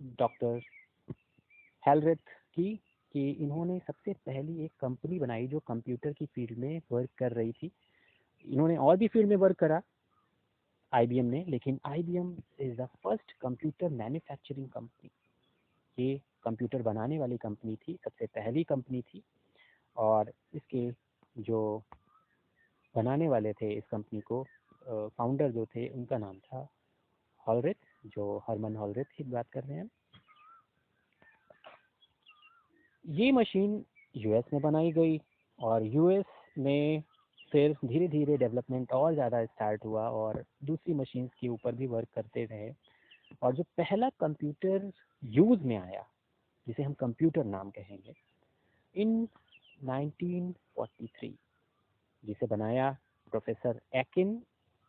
Doctor हेलरिथ की, कि इन्होंने सबसे पहली एक कंपनी बनाई जो कंप्यूटर की फील्ड में वर्क कर रही थी। इन्होंने और भी फील्ड में वर्क करा आईबीएम ने, लेकिन IBM is the first computer manufacturing company. ये कंप्यूटर बनाने वाली कंपनी थी, सबसे पहली कंपनी थी। और इसके जो बनाने वाले थे इस कंपनी को, फाउंडर जो थे उनका नाम था हॉलरिथ, जो हरमन हॉलरिथ की बात कर रहे हैं। ये मशीन यूएस में बनाई गई और यूएस में फिर धीरे धीरे डेवलपमेंट और ज़्यादा स्टार्ट हुआ और दूसरी मशीन्स के ऊपर भी वर्क करते रहे। और जो पहला कंप्यूटर यूज़ में आया, जिसे हम कंप्यूटर नाम कहेंगे, इन 1943, जिसे बनाया प्रोफेसर एकिन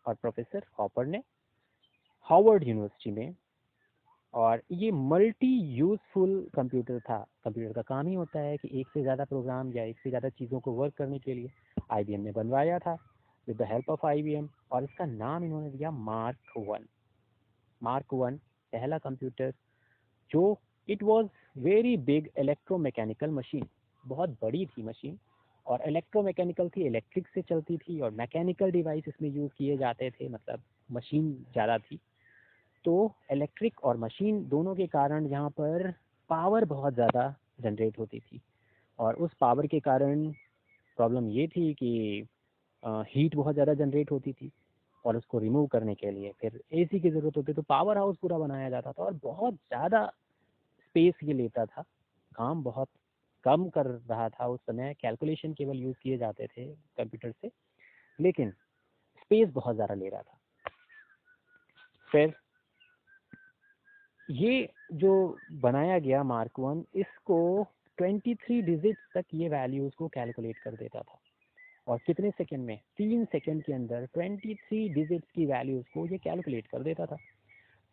और प्रोफेसर हॉपर ने हार्वर्ड यूनिवर्सिटी में। और ये मल्टी यूजफुल कंप्यूटर था। कंप्यूटर का काम ही होता है कि एक से ज़्यादा प्रोग्राम या एक से ज़्यादा चीज़ों को वर्क करने के लिए आईबीएम ने बनवाया था with the help of IBM. और इसका नाम इन्होंने दिया मार्क वन। मार्क वन पहला कंप्यूटर, जो it was very big electromechanical machine, बहुत बड़ी थी मशीन और इलेक्ट्रोमैकेनिकल थी, इलेक्ट्रिक से चलती थी और मैकेनिकल डिवाइस इसमें यूज़ किए जाते थे, मतलब मशीन ज़्यादा थी। तो इलेक्ट्रिक और मशीन दोनों के कारण यहाँ पर पावर बहुत ज़्यादा जनरेट होती थी। और उस पावर के कारण प्रॉब्लम ये थी कि हीट बहुत ज़्यादा जनरेट होती थी और उसको रिमूव करने के लिए फिर एसी की ज़रूरत होती, तो पावर हाउस पूरा बनाया जाता था और बहुत ज़्यादा स्पेस ये लेता था। काम बहुत कम कर रहा था उस समय, कैलकुलेशन केवल यूज़ किए जाते थे कंप्यूटर से, लेकिन स्पेस बहुत ज़्यादा ले रहा था। फिर ये जो बनाया गया मार्क वन, इसको 23 डिजिट्स तक ये वैल्यूज़ को कैलकुलेट कर देता था। और कितने सेकंड में? 3 सेकंड के अंदर 23 डिजिट्स की वैल्यूज़ को ये कैलकुलेट कर देता था।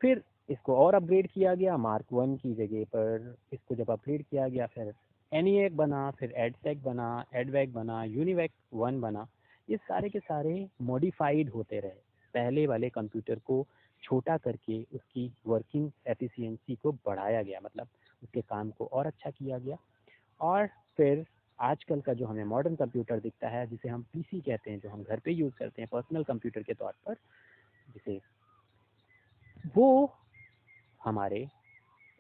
फिर इसको और अपग्रेड किया गया, मार्क वन की जगह पर इसको जब अपग्रेड किया गया, फिर एनईएक बना, फिर एडसेक बना, एडवैक बना, यूनिवैक वन बना। ये सारे के सारे मॉडिफाइड होते रहे। पहले वाले कंप्यूटर को छोटा करके उसकी वर्किंग एफिशिएंसी को बढ़ाया गया, मतलब उसके काम को और अच्छा किया गया। और फिर आजकल का जो हमें मॉडर्न कंप्यूटर दिखता है, जिसे हम पीसी कहते हैं, जो हम घर पे यूज़ करते हैं पर्सनल कंप्यूटर के तौर पर, जिसे वो हमारे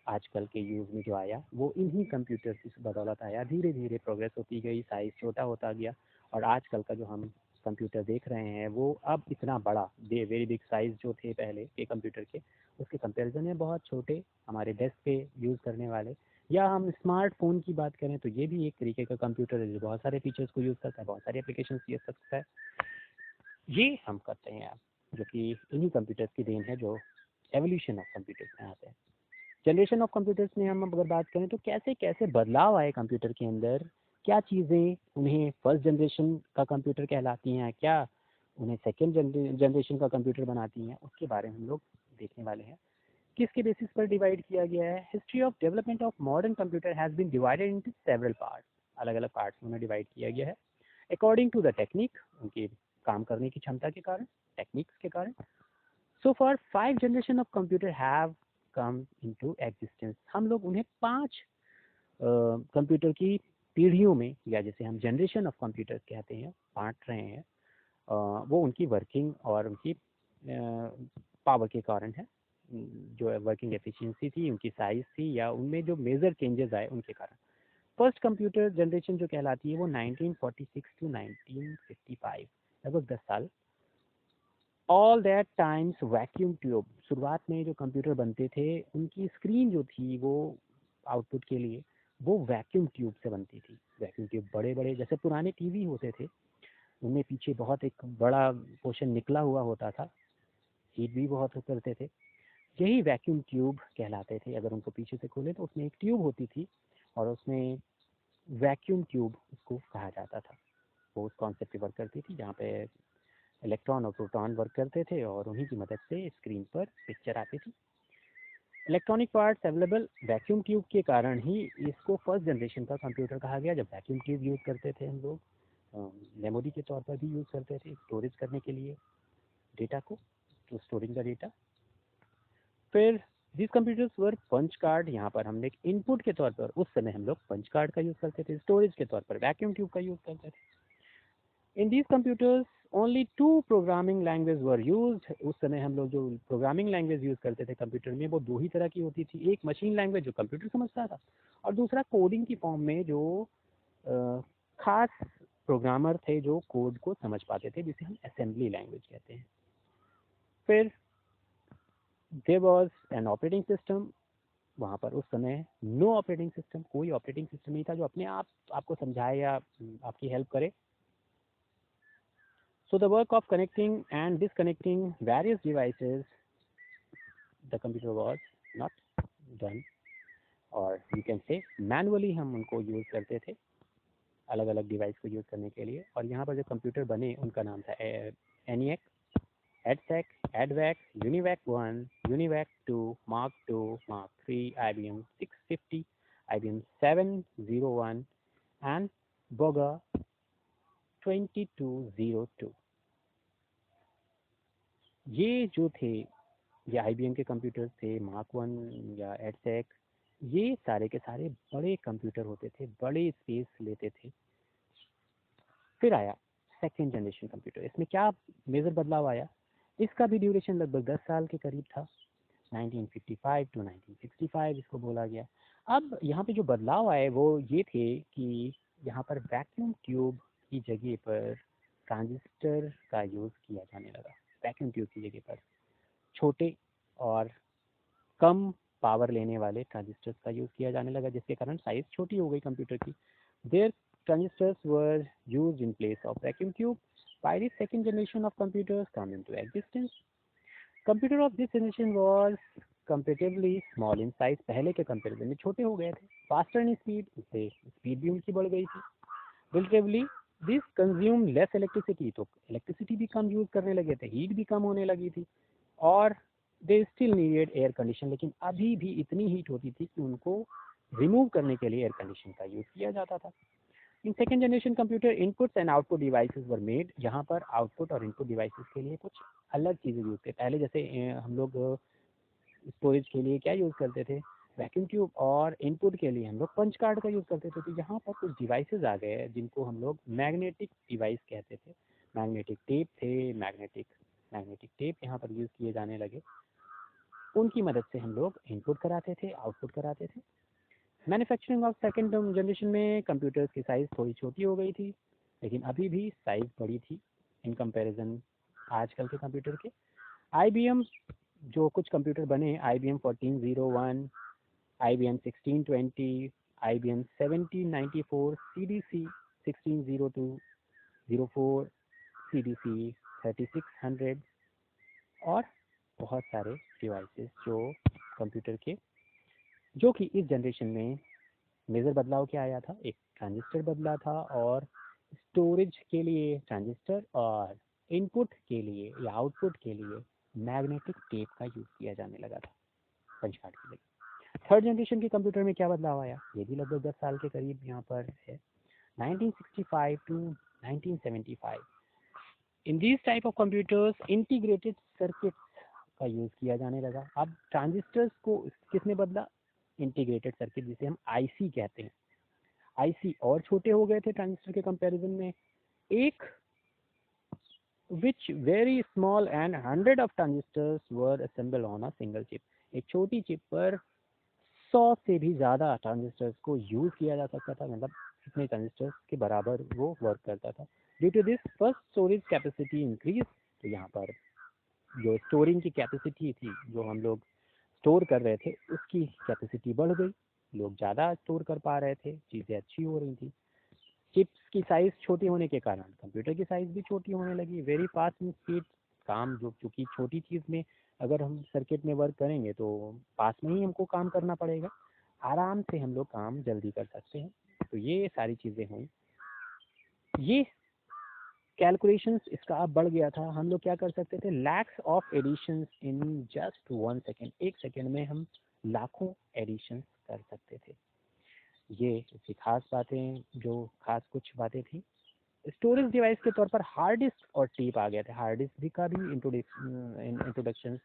आजकल के यूज़ में जो आया वो इन्हीं कंप्यूटर की बदौलत आया। धीरे धीरे प्रोग्रेस होती गई, साइज़ छोटा होता गया और आजकल का जो हम कंप्यूटर देख रहे हैं वो अब इतना बड़ा, वेरी बिग साइज़ जो थे पहले के कंप्यूटर के, उसके कंपैरिजन में बहुत छोटे, हमारे डेस्क पे यूज़ करने वाले। या हम स्मार्टफोन की बात करें तो ये भी एक तरीके का कंप्यूटर है जो बहुत सारे फीचर्स को यूज़ करता है, बहुत सारी एप्लीकेशन यूज़ सकता है। ये हम करते हैं आप, जो कि इन्हीं कंप्यूटर्स की देन है जो एवोल्यूशन ऑफ कंप्यूटर्स में आते हैं। जनरेशन ऑफ कंप्यूटर्स में हम अगर बात करें तो कैसे कैसे बदलाव आए कंप्यूटर के अंदर, क्या चीज़ें उन्हें फर्स्ट जनरेशन का कंप्यूटर कहलाती हैं, क्या उन्हें सेकेंड जनरेशन का कंप्यूटर बनाती हैं, उसके बारे में हम लोग देखने वाले हैं। किसके बेसिस पर डिवाइड किया गया है? History of development of modern computer has been divided into several parts. अलग अलग पार्ट्स में उन्हें डिवाइड किया गया है अकॉर्डिंग टू द टेक्निक, उनकी काम करने की क्षमता के कारण, टेक्निक्स के कारण। So for 5 generation of computer have come into existence. हम लोग उन्हें 5 कंप्यूटर की पीढ़ियों में, या जिसे हम जनरेशन ऑफ कंप्यूटर कहते हैं, बांट रहे हैं। वो उनकी वर्किंग और उनकी पावर के कारण है, जो वर्किंग एफिशिएंसी थी, उनकी साइज थी, या उनमें जो मेजर चेंजेस आए उनके कारण। फर्स्ट कंप्यूटर जनरेशन जो कहलाती है वो 1946 टू 1955, लगभग 10 साल। All that times vacuum tube. शुरुआत में जो कंप्यूटर बनते थे उनकी स्क्रीन जो थी वो आउटपुट के लिए वो वैक्यूम ट्यूब से बनती थी। वैक्यूम ट्यूब बड़े बड़े, जैसे पुराने टीवी होते थे, उनमें पीछे बहुत एक बड़ा पोर्शन निकला हुआ होता था, हीट भी बहुत करते थे। यही वैक्यूम ट्यूब कहलाते थे। अगर उनको पीछे से खोले तो उसमें एक ट्यूब होती थी और उसमें वैक्यूम ट्यूब उसको कहा जाता था। वो उस कॉन्सेप्ट पे वर्क करती थी जहाँ पे इलेक्ट्रॉन और प्रोटॉन वर्क करते थे और उन्हीं की मदद से स्क्रीन पर पिक्चर आती थी। Electronic parts available vacuum tube के कारण ही इसको फर्स्ट जनरेशन का कंप्यूटर कहा गया। जब वैक्यूम ट्यूब यूज़ करते थे हम लोग, मेमोरी के तौर पर भी यूज़ करते थे स्टोरेज करने के लिए डेटा को, तो स्टोरिंग का डेटा। फिर this computers were punch card, यहाँ पर हमने एक इनपुट के तौर पर उस समय हम लोग पंच कार्ड का यूज़ करते थे, स्टोरेज के तौर पर वैक्यूम ट्यूब का यूज़ करते थे। In these computers only 2 programming language were used. उस समय हम लोग जो प्रोग्रामिंग लैंग्वेज यूज़ करते थे कंप्यूटर में वो 2 ही तरह की होती थी, एक मशीन लैंग्वेज जो कंप्यूटर समझता था और दूसरा कोडिंग की फॉर्म में जो खास प्रोग्रामर थे जो कोड को समझ पाते थे, जिसे हम असेंबली लैंग्वेज कहते हैं। फिर there was an operating system, वहाँ पर उस समय नो ऑपरेटिंग सिस्टम, कोई ऑपरेटिंग सिस्टम नहीं था जो अपने आप आपको समझाए या आपकी हेल्प करे। So the work of connecting and disconnecting various devices the computer was not done, और यू कैन से मैनुअली हम उनको यूज़ करते थे अलग अलग डिवाइस को यूज़ करने के लिए। और यहाँ पर जो कंप्यूटर बने उनका नाम था ENIAC, EDSAC, EDVAC, UNIVAC 1, UNIVAC 2, Mark 2, Mark 3, IBM 650, IBM 701 and बोगा 2202। ये जो थे ये IBM के कंप्यूटर थे, मार्क 1 या एडसेक, ये सारे के सारे बड़े कंप्यूटर होते थे, बड़े स्पेस लेते थे। फिर आया सेकेंड जनरेशन कंप्यूटर। इसमें क्या मेजर बदलाव आया? इसका भी ड्यूरेशन लगभग 10 साल के करीब था, 1955 टू 1965 इसको बोला गया। अब यहाँ पे जो बदलाव आए वो ये थे कि यहाँ पर वैक्यूम ट्यूब की जगह पर ट्रांजिस्टर का यूज़ किया जाने लगा। वैक्यूम ट्यूब की जगह पर छोटे और कम पावर लेने वाले ट्रांजिस्टर्स का यूज़ किया जाने लगा, जिसके कारण साइज छोटी हो गई कंप्यूटर की। There transistors were used in place of vacuum tube. By the second generation of computers come into existence. Computer of this generation was comparatively small in size. पहले के कंपेरिजन में छोटे हो गए थे। Faster in speed, इससे speed भी उनकी बढ़ गई थी। Relatively, this consume less electricity, तो इलेक्ट्रिसिटी भी कम यूज करने लगे थे, हीट भी कम होने लगी थी। और they still needed air condition, लेकिन अभी भी इतनी हीट होती थी कि उनको रिमूव करने के लिए एयर कंडीशन का यूज़ किया जाता था। In second generation computer inputs and output devices were made. यहाँ पर आउटपुट और इनपुट डिवाइसेस के लिए कुछ अलग चीज़ें यूज़ थे। पहले जैसे हम लोग स्टोरेज के लिए क्या यूज़ करते थे, वैक्यूम ट्यूब, और इनपुट के लिए हम लोग पंच कार्ड का यूज़ करते थे। तो यहाँ पर कुछ डिवाइसेस आ गए जिनको हम लोग मैग्नेटिक डिवाइस कहते थे। मैग्नेटिक टेप थे, मैग्नेटिक टेप यहाँ पर यूज़ किए जाने लगे। उनकी मदद से हम लोग इनपुट कराते थे, आउटपुट कराते थे। मैन्युफैक्चरिंग ऑफ सेकेंड जनरेशन में कंप्यूटर्स की साइज़ थोड़ी छोटी हो गई थी, लेकिन अभी भी साइज़ बड़ी थी इन कंपैरिजन आजकल के कंप्यूटर के। IBM जो कुछ कंप्यूटर बने, IBM 1401, IBM 1620, IBM 1794, CDC 1602, 04, CDC 3600 और बहुत सारे डिवाइसेस जो कंप्यूटर के, जो कि इस जनरेशन में मेजर बदलाव क्या आया था, एक ट्रांजिस्टर बदला था, और स्टोरेज के लिए ट्रांजिस्टर और इनपुट के लिए या आउटपुट के लिए मैग्नेटिक टेप का यूज़ किया जाने लगा था पंच कार्ड के लिए। थर्ड जनरेशन के कंप्यूटर में क्या बदलाव आया, ये भी लगभग 10 साल के करीब यहाँ पर है, 1965 to 1975। In these type of computers integrated circuits का यूज़ किया जाने लगा। अब ट्रांजिस्टर्स को किसने बदला, इंटीग्रेटेड सर्किट, जिसे हम IC कहते हैं। IC और छोटे हो गए थे ट्रांजिस्टर के कंपैरिजन में। एक which very small and hundred of transistors were assembled on a single chip। एक छोटी चिप पर 100 से भी ज़्यादा ट्रांजिस्टर्स को यूज़ किया जा सकता था, मतलब इतने ट्रांजिस्टर्स के बराबर वो वर्क करता था। Due to this first storage capacity increase. तो यहाँ पर जो स्टोरिंग की कैपेसिटी थी, जो हम लोग स्टोर कर रहे थे, उसकी कैपेसिटी बढ़ गई, लोग ज़्यादा स्टोर कर पा रहे थे, चीज़ें अच्छी हो रही थी। चिप्स की साइज़ छोटी होने के कारण कंप्यूटर की साइज़ भी छोटी होने लगी। वेरी फास्ट इन स्पीड, काम जो चूँकि छोटी चीज़ में अगर हम सर्किट में वर्क करेंगे तो पास में ही हमको काम करना पड़ेगा, आराम से हम लोग काम जल्दी कर सकते हैं। तो ये सारी चीज़ें हुई। ये कैलकुलेशंस इसका अब बढ़ गया था। हम लोग क्या कर सकते थे, lakhs of additions in just 1 second, 1 second में हम लाखों एडिशंस कर सकते थे। ये इसकी खास बातें, जो खास कुछ बातें थी। स्टोरेज डिवाइस के तौर पर हार्ड डिस्क और टेप आ गया था। हार्ड डिस्क भी का भी इंट्रोडक्शन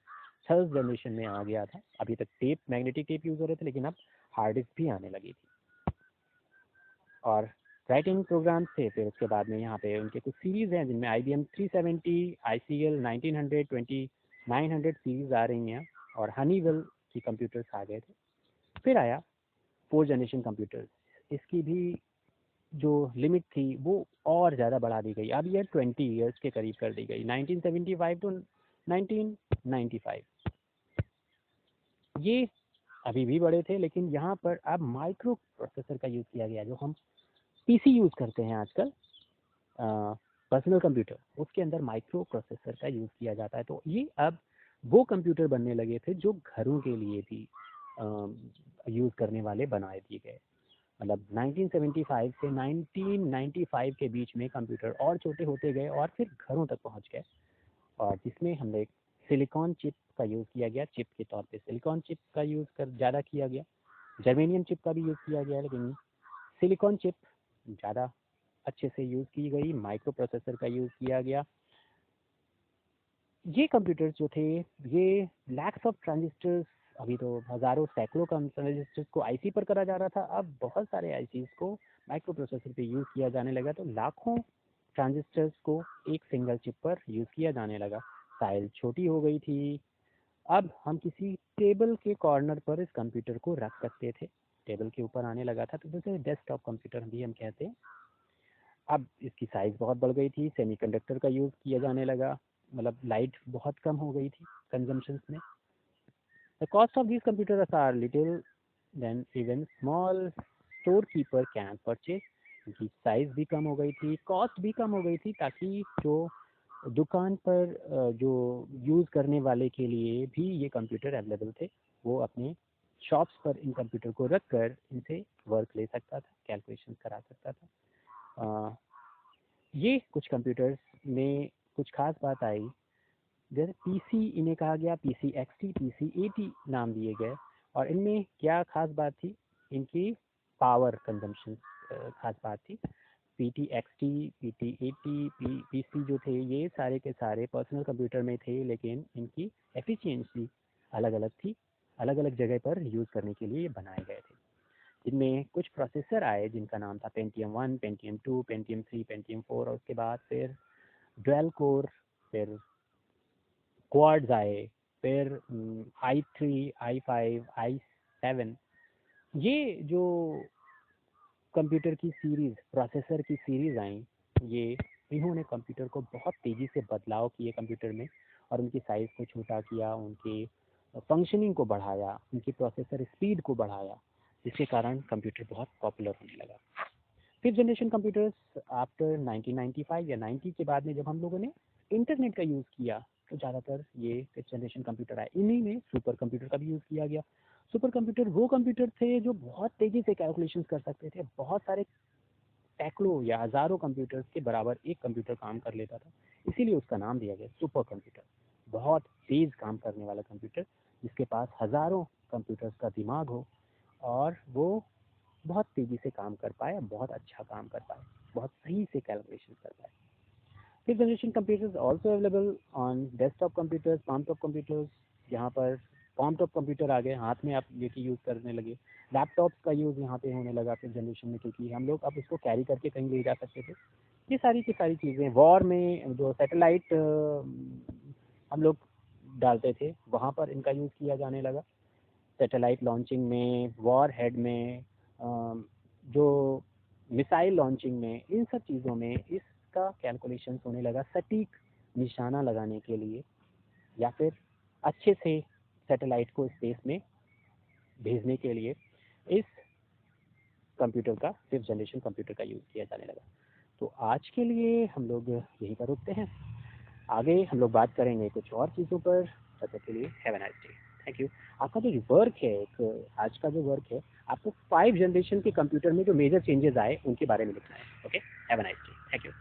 थर्ड जनरेशन में आ गया था। अभी तक टेप, मैग्नेटिक टेप यूज़ हो रहे थे, लेकिन अब हार्ड डिस्क भी आने लगी थी और राइटिंग प्रोग्राम्स थे। फिर उसके बाद में यहाँ पे उनके कुछ सीरीज़ हैं जिनमें IBM 370, ICL 1900, 2900 सीरीज़ आ रही हैं और हनीवेल की कंप्यूटर्स आ गए थे। फिर आया फोर्थ जनरेशन कंप्यूटर्स। इसकी भी जो लिमिट थी वो और ज़्यादा बढ़ा दी गई। अब ये 20 ईयर्स के करीब कर दी गई, 1975 टू 1995। ये अभी भी बड़े थे, लेकिन यहाँ पर अब माइक्रो प्रोसेसर का यूज़ किया गया। जो हम PC यूज़ करते हैं आजकल, पर्सनल कंप्यूटर, उसके अंदर माइक्रो प्रोसेसर का यूज़ किया जाता है। तो ये अब वो कंप्यूटर बनने लगे थे जो घरों के लिए भी यूज़ करने वाले बनाए दिए गए। मतलब 1975 से 1995 के बीच में कंप्यूटर और छोटे होते गए और फिर घरों तक पहुंच गए, और जिसमें हमने सिलिकॉन चिप का यूज़ किया गया। चिप के तौर पे सिलिकॉन चिप का यूज़ कर ज़्यादा किया गया। जर्मेनियम चिप का भी यूज़ किया गया, लेकिन सिलिकॉन चिप ज़्यादा अच्छे से यूज़ की गई। माइक्रो प्रोसेसर का यूज़ किया गया। ये कंप्यूटर्स जो थे, ये लैक्स ऑफ ट्रांजिस्टर्स, अभी तो हज़ारों सैकड़ों ट्रांजिस्टर्स को IC पर करा जा रहा था, अब बहुत सारे ICs को माइक्रो प्रोसेसर पे यूज़ किया जाने लगा। तो लाखों ट्रांजिस्टर्स को एक सिंगल चिप पर यूज़ किया जाने लगा। साइज छोटी हो गई थी। अब हम किसी टेबल के कॉर्नर पर इस कंप्यूटर को रख सकते थे, टेबल के ऊपर आने लगा था। तो जैसे डेस्कटॉप कंप्यूटर भी हम कहते हैं। अब इसकी साइज़ बहुत बढ़ गई थी, सेमीकंडक्टर का यूज़ किया जाने लगा, मतलब लाइट बहुत कम हो गई थी कंजम्पशंस में। The cost of this computers are little than even small store keeper can purchase. इनकी साइज़ भी कम हो गई थी, कॉस्ट भी कम हो गई थी, ताकि जो दुकान पर जो यूज़ करने वाले के लिए भी ये कंप्यूटर अवेलेबल थे, वो अपने शॉप्स पर इन कंप्यूटर को रख कर इनसे वर्क ले सकता था, कैलकुलेशन करा सकता था। ये कुछ कंप्यूटर्स में कुछ खास बात आई, जैसे PC इन्हें कहा गया, PC XT, PC AT नाम दिए गए। और इनमें क्या खास बात थी, इनकी पावर कंजम्पशन खास बात थी। PT XT, PT AT, PC जो थे, ये सारे के सारे पर्सनल कंप्यूटर में थे, लेकिन इनकी एफिशिएंसी अलग अलग थी, अलग अलग जगह पर यूज़ करने के लिए बनाए गए थे। इनमें कुछ प्रोसेसर आए जिनका नाम था Pentium 1, Pentium 2, Pentium 3, Pentium 4, और उसके बाद फिर डुअल कोर, फिर क्वाड्स आए, फिर i3, i5, i7। ये जो कंप्यूटर की सीरीज़, प्रोसेसर की सीरीज़ आई, ये इन्होंने कंप्यूटर को बहुत तेज़ी से बदलाव किए कंप्यूटर में, और उनकी साइज़ को छोटा किया, उनकी फंक्शनिंग को बढ़ाया, उनकी प्रोसेसर स्पीड को बढ़ाया, जिसके कारण कंप्यूटर बहुत पॉपुलर होने लगा। फिफ्थ जनरेशन कंप्यूटर्स आफ्टर 1995 या 90 के बाद में जब हम लोगों ने इंटरनेट का यूज़ किया, तो ज़्यादातर ये फिफ्थ जनरेशन कंप्यूटर आए। इन्हीं में सुपर कंप्यूटर का भी यूज़ किया गया। सुपर कंप्यूटर वो कंप्यूटर थे जो बहुत तेज़ी से कैलकुलेशन कर सकते थे। बहुत सारे सैकड़ों या हज़ारों कंप्यूटर्स के बराबर एक कंप्यूटर काम कर लेता था, इसीलिए उसका नाम दिया गया सुपर कंप्यूटर। बहुत तेज़ काम करने वाला कंप्यूटर, जिसके पास हज़ारों कंप्यूटर्स का दिमाग हो और वो बहुत तेज़ी से काम कर पाए, बहुत अच्छा काम कर पाए, बहुत सही से कैलकुलेशन कर पाए। Fifth generation computers also available on desktop computers, palm top computers. यहाँ पर पाम टॉप कंप्यूटर आ गए, हाथ में आप लेके यूज़ करने लगे। लैपटॉप्स का यूज़ यहाँ पे होने लगा फिफ्थ जनरेशन में, क्योंकि हम लोग अब इसको कैरी करके कहीं ले जा सकते थे। ये सारी की सारी चीज़ें, वॉर में जो सैटेलाइट हम लोग डालते थे, वहाँ पर इनका यूज़ किया जाने लगा। सैटेलाइट लॉन्चिंग में, वॉर हेड में, जो मिसाइल लॉन्चिंग में, इन सब चीज़ों में इसका कैलकुलेशन होने लगा, सटीक निशाना लगाने के लिए, या फिर अच्छे से सैटेलाइट को स्पेस में भेजने के लिए इस कंप्यूटर का, फिफ्थ जनरेशन कंप्यूटर का यूज़ किया जाने लगा। तो आज के लिए हम लोग यहीं पर रुकते हैं, आगे हम लोग बात करेंगे कुछ और चीज़ों पर। तब तक के लिए have a nice day, thank you. आपका जो वर्क है, एक आज का जो वर्क है, आपको 5 जनरेशन के कंप्यूटर में जो मेजर चेंजेस आए उनके बारे में लिखना है। Okay, have a nice day, thank you.